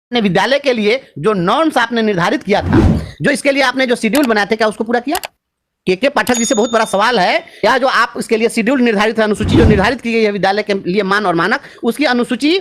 अपने विद्यालय के लिए जो नॉर्म्स आपने निर्धारित किया था, जो इसके लिए आपने जो शेड्यूल बनाए थे, क्या उसको पूरा किया? के पाठक जी से बहुत बड़ा सवाल है, या जो आप इसके लिए शेड्यूल निर्धारित है, अनुसूची जो निर्धारित की गई है विद्यालय के लिए मान और मानक, उसकी अनुसूची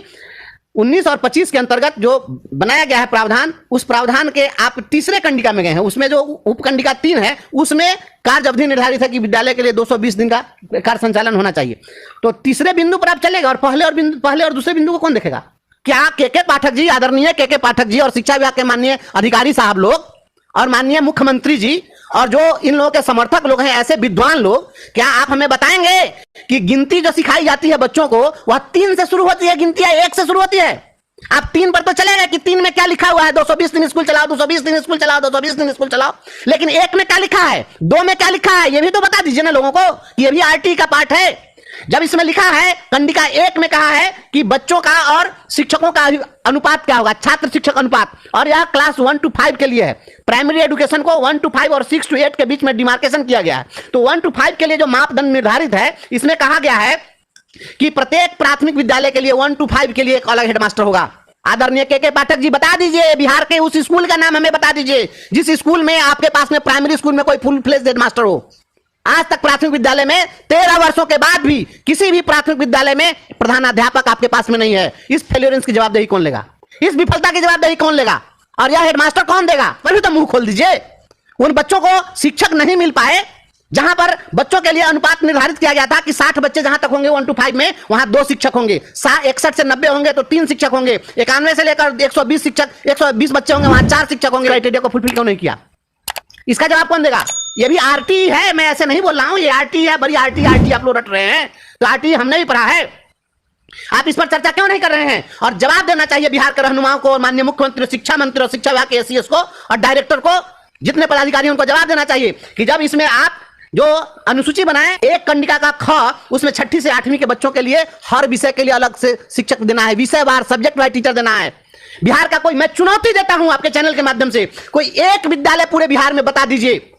19 और 25 के अंतर्गत जो बनाया गया है प्रावधान, उस प्रावधान के आप तीसरे कंडिका में गए हैं। उसमें जो उपकंडिका 3 है उसमें कार्य अवधि निर्धारित है कि विद्यालय के लिए 220 दिन का कार्य संचालन होना चाहिए। तो तीसरे बिंदु पर आप चलेगा और पहले और दूसरे बिंदु को कौन देखेगा? क्या के पाठक जी, आदरणीय के पाठक जी और शिक्षा विभाग के माननीय अधिकारी साहब लोग और माननीय मुख्यमंत्री जी और जो इन लोगों के समर्थक लोग हैं, ऐसे विद्वान लोग, क्या आप हमें बताएंगे कि गिनती जो सिखाई जाती है बच्चों को वह 3 से शुरू होती है, गिनती 1 से शुरू होती है? आप 3 पर तो चलेगा कि 3 में क्या लिखा हुआ है, 220 दिन स्कूल चलाओ, 220 दिन स्कूल चलाओ, 220 दिन स्कूल चलाओ, लेकिन 1 में क्या लिखा है, 2 में क्या लिखा है, ये भी तो बता दीजिए ना लोगों को। ये भी आरटी का पार्ट है। जब इसमें लिखा है कंडिका 1 में कहा है कि बच्चों का और शिक्षकों का अनुपात क्या होगा, छात्र शिक्षक अनुपात, और यह क्लास 1 to 5 के लिए है। प्राइमरी एजुकेशन को 1 to 5 और 6 to 8 के बीच में डिमार्केशन किया गया है। तो 1 to 5 के लिए जो मापदंड निर्धारित है, इसमें कहा गया है कि प्रत्येक प्राथमिक विद्यालय के लिए 1 to 5 के लिए एक अलग हेडमास्टर होगा। आदरणीय के पाठक जी बता दीजिए, बिहार के उस स्कूल का नाम हमें बता दीजिए जिस स्कूल में आपके पास में प्राइमरी स्कूल में कोई फुल फ्लेज्ड हेडमास्टर हो। आज तक प्राथमिक विद्यालय में 13 वर्षों के बाद भी किसी भी प्राथमिक विद्यालय में प्रधानाध्यापक आपके पास में नहीं है। इस फेल्योरेंस की जवाबदेही कौन लेगा? इस विफलता की जवाबदेही कौन लेगा? और यह हेडमास्टर कौन देगा? पहले तो मुंह खोल दीजिए। उन बच्चों को शिक्षक नहीं मिल पाए जहां पर बच्चों के लिए अनुपात निर्धारित किया गया था कि 60 बच्चे जहां तक होंगे 1 to 5 में, वहां 2 शिक्षक होंगे। 61 से 90 होंगे तो 3 शिक्षक होंगे। 91 से लेकर 120 बच्चे होंगे, वहां 4 शिक्षक होंगे। क्राइटेरिया को फुलफिल क्यों नहीं किया? इसका जवाब कौन देगा? ये भी आरटी है, मैं ऐसे नहीं बोल रहा हूं, ये आरटी है, बड़ी आरटी आप लोग रट रहे हैं। तो आरटी हमने भी पढ़ा है, आप इस पर चर्चा क्यों नहीं कर रहे हैं? और जवाब देना चाहिए बिहार के रहनुमाओं को, माननीय मुख्यमंत्री, शिक्षा मंत्री और शिक्षा विभाग के एसीएस को और डायरेक्टर को, जितने पदाधिकारी उनको जवाब देना चाहिए कि जब इसमें आप जो अनुसूची बनाए, एक कंडिका का ख, उसमें 6ठी से 8वीं के बच्चों के लिए हर विषय के लिए अलग से शिक्षक देना है, विषयवार सब्जेक्ट वाइज टीचर देना है। बिहार का कोई, मैं चुनौती देता हूं आपके चैनल के माध्यम से, कोई एक विद्यालय पूरे बिहार में बता दीजिए।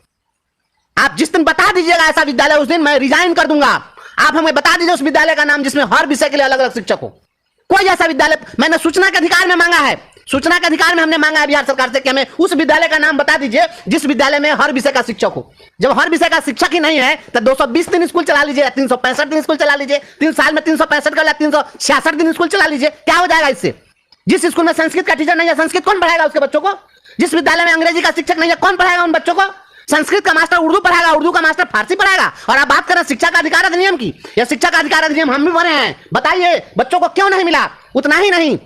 आप जिस दिन बता दीजिएगा ऐसा विद्यालय, उस दिन मैं रिजाइन कर दूंगा। आप हमें बता दीजिए उस विद्यालय का नाम जिसमें हर विषय के लिए अलग अलग शिक्षक हो। कोई ऐसा विद्यालय, मैंने सूचना के अधिकार में मांगा है, सूचना के अधिकार में हमने मांगा है बिहार सरकार से कि हमें उस विद्यालय का नाम बता दीजिए जिस विद्यालय में हर विषय का शिक्षक हो। जब हर विषय का शिक्षक ही नहीं है तो 220 दिन स्कूल चला लीजिए, 365 दिन स्कूल चला लीजिए, 3 साल में 365 का 366 दिन स्कूल चला लीजिए, क्या हो जाएगा इससे? जिस स्कूल में संस्कृत का टीचर नहीं है, संस्कृत कौन पढ़ाएगा उसके बच्चों को? जिस विद्यालय में अंग्रेजी का शिक्षक नहीं है, कौन पढ़ाएगा उन बच्चों को? संस्कृत का मास्टर उर्दू पढ़ाएगा, उर्दू का मास्टर फारसी पढ़ाएगा। और आप बात करें शिक्षा का अधिकार अधिनियम की, या शिक्षा का अधिकार अधिनियम हम भी पढ़े हैं, बताइए बच्चों को क्यों नहीं मिला? उतना ही नहीं,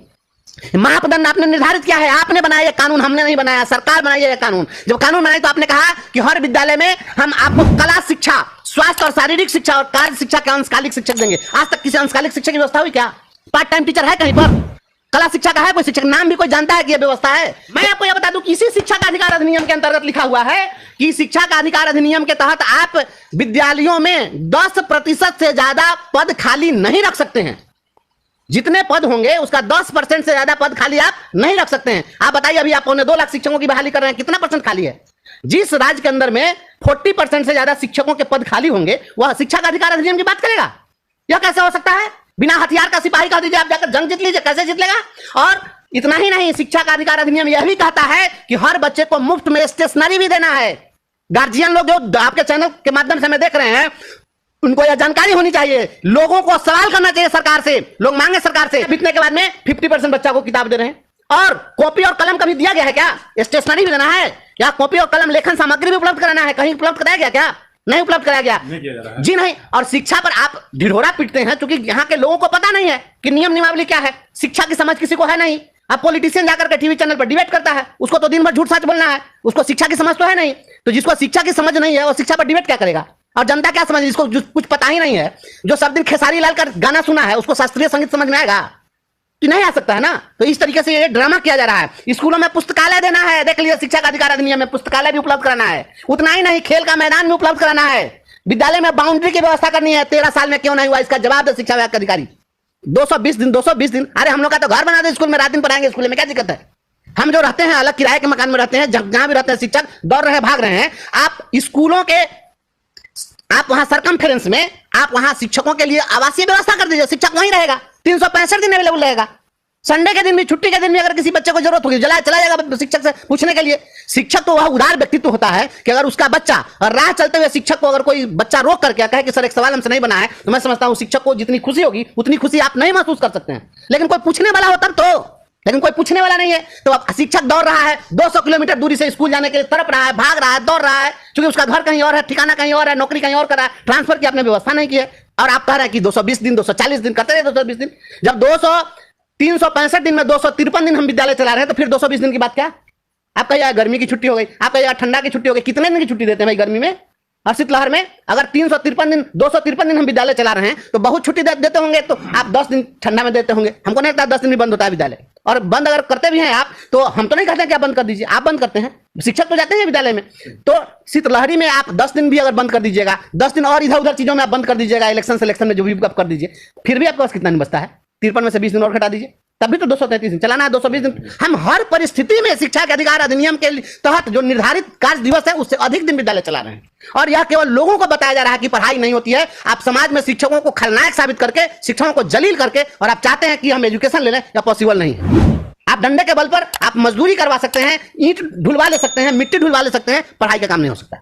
मापदंड आपने निर्धारित किया है, आपने बनाया कानून, हमने नहीं बनाया, सरकार बनाई है कानून। जब कानून बनाई तो आपने कहा कि हर विद्यालय में हम आपको कला शिक्षा, स्वास्थ्य और शारीरिक शिक्षा और कार्य शिक्षा के अंशकालिक शिक्षक देंगे। आज तक किसी अंशकालिक शिक्षक की व्यवस्था हुई क्या? पार्ट टाइम टीचर है कहीं पर? कला शिक्षा का है कोई शिक्षक? नाम भी कोई जानता है कि यह व्यवस्था है? मैं आपको यह बता दूं कि इसी शिक्षा का अधिकार अधिनियम के अंतर्गत लिखा हुआ है कि शिक्षा का अधिकार अधिनियम के तहत आप विद्यालयों में 10% से ज्यादा पद खाली नहीं रख सकते हैं। जितने पद होंगे उसका 10% से ज्यादा पद खाली आप नहीं रख सकते हैं। आप बताइए, अभी आप 2 लाख शिक्षकों की बहाली कर रहे हैं, कितना परसेंट खाली है? जिस राज्य के अंदर में 40% से ज्यादा शिक्षकों के पद खाली होंगे, वह शिक्षा का अधिकार अधिनियम की बात करेगा? यह कैसे हो सकता है? बिना हथियार का सिपाही कह दीजिए आप जाकर जंग जीत लीजिए, कैसे जीत लेगा? और इतना ही नहीं, शिक्षा का अधिकार अधिनियम यह भी कहता है कि हर बच्चे को मुफ्त में स्टेशनरी भी देना है। गार्जियन लोग जो आपके चैनल के माध्यम से हमें देख रहे हैं, उनको यह जानकारी होनी चाहिए। लोगों को सवाल करना चाहिए सरकार से, लोग मांगे सरकार से। बीतने के बाद में 50% बच्चा को किताब दे रहे हैं, और कॉपी और कलम कभी दिया गया है क्या? स्टेशनरी भी देना है या कॉपी और कलम, लेखन सामग्री भी उपलब्ध कराना है? कहीं उपलब्ध कराया गया क्या? नहीं उपलब्ध कराया गया, जी नहीं। और शिक्षा पर आप ढिढोरा पीटते हैं क्योंकि यहाँ के लोगों को पता नहीं है कि नियम नियमावली क्या है। शिक्षा की समझ किसी को है नहीं। अब पॉलिटिशियन जाकर के टीवी चैनल पर डिबेट करता है, उसको तो दिन भर झूठ सच बोलना है, उसको शिक्षा की समझ तो है नहीं। तो जिसको शिक्षा की समझ नहीं है वो शिक्षा पर डिबेट क्या करेगा? और जनता क्या समझ, जिसको कुछ पता ही नहीं है, जो सब दिन खेसारी लाल का गाना सुना है, उसको शास्त्रीय संगीत समझ में आएगा? तो नहीं आ सकता है ना। तो इस तरीके से ये ड्रामा किया जा रहा है। स्कूलों में पुस्तकालय देना है, देख लीजिए शिक्षा का अधिकार अधिनियम में पुस्तकालय भी उपलब्ध कराना है। उतना ही नहीं, खेल का मैदान भी उपलब्ध कराना है। विद्यालय में बाउंड्री की व्यवस्था करनी है। 13 साल में क्यों नहीं हुआ, इसका जवाब दे शिक्षा विभाग के अधिकारी। 220 दिन, अरे हम लोग का तो घर बना दे, स्कूल में रात दिन पढ़ाएंगे, स्कूल में क्या दिक्कत है? हम जो रहते हैं अलग किराए के मकान में रहते हैं, जहां भी रहते हैं शिक्षक दौड़ रहे भाग रहे हैं। आप स्कूलों के, आप वहां सरकमफेरेंस में आप वहां शिक्षकों के लिए आवासीय व्यवस्था कर दीजिए, शिक्षक वहीं रहेगा, 365 दिन अवेलेबल रहेगा। संडे के दिन भी, छुट्टी के दिन भी अगर किसी बच्चे को जरूरत होगी, चला जाएगा शिक्षक से पूछने के लिए। शिक्षक तो वह उदार व्यक्तित्व होता है कि अगर उसका बच्चा और राह चलते हुए शिक्षक को अगर कोई बच्चा रोक करके कहे कि सर एक सवाल हमसे नहीं बना है, तो मैं समझता हूं शिक्षक को जितनी खुशी होगी उतनी खुशी आप नहीं महसूस कर सकते हैं। लेकिन कोई पूछने वाला हो तब तो, लेकिन कोई पूछने वाला नहीं है। तो अब शिक्षक दौड़ रहा है 200 किलोमीटर दूरी से स्कूल जाने के लिए, तड़प रहा है, भाग रहा है, दौड़ रहा है, क्योंककि उसका घर कहीं और है, ठिकाना कहीं और है, नौकरी कहीं और कर रहा है, ट्रांसफर की आपने व्यवस्था नहीं की है। और आप कह रहे हैं कि 220 दिन 240 दिन करते रहे, 220 दिन, जब 365 दिन में 253 दिन हम विद्यालय चला रहे हैं, तो फिर 220 दिन की बात क्या? आपका यार गर्मी की छुट्टी हो गई, आपका यार ठंडा की छुट्टी हो गई, कितने दिन की छुट्टी देते हैं भाई गर्मी में और शीतलहर में? अगर 353 दिन 253 दिन हम विद्यालय चला रहे हैं तो बहुत छुट्टी देते होंगे, तो आप 10 दिन ठंडा में देते होंगे। हमको नहीं लगता 10 दिन भी बंद होता है विद्यालय। और बंद अगर करते भी हैं आप, तो हम तो नहीं कहते कि आप बंद कर दीजिए, आप बंद करते हैं, शिक्षक तो जाते हैं विद्यालय में। तो शीतलहरी में आप 10 दिन भी अगर बंद कर दीजिएगा, 10 दिन और इधर उधर चीजों में आप बंद कर दीजिएगा, इलेक्शन सिलेक्शन में जो भी आप कर दीजिए, फिर भी आपके पास कितना दिन बचता है? 53 में से 20 दिन और घटा दीजिए, तभी तो 233 दिन चलाना है। 220 दिन हम हर परिस्थिति में शिक्षा के अधिकार अधिनियम के तहत जो निर्धारित कार्य दिवस है उससे अधिक दिन विद्यालय चला रहे हैं। और यह केवल लोगों को बताया जा रहा है कि पढ़ाई नहीं होती है। आप समाज में शिक्षकों को खलनायक साबित करके, शिक्षकों को जलील करके, और आप चाहते हैं कि हम एजुकेशन ले लें, या पॉसिबल नहीं है। आप डंडे के बल पर आप मजदूरी करवा सकते हैं, ईंट ढुलवा ले सकते हैं, मिट्टी ढुलवा ले सकते हैं, पढ़ाई का काम नहीं हो सकता।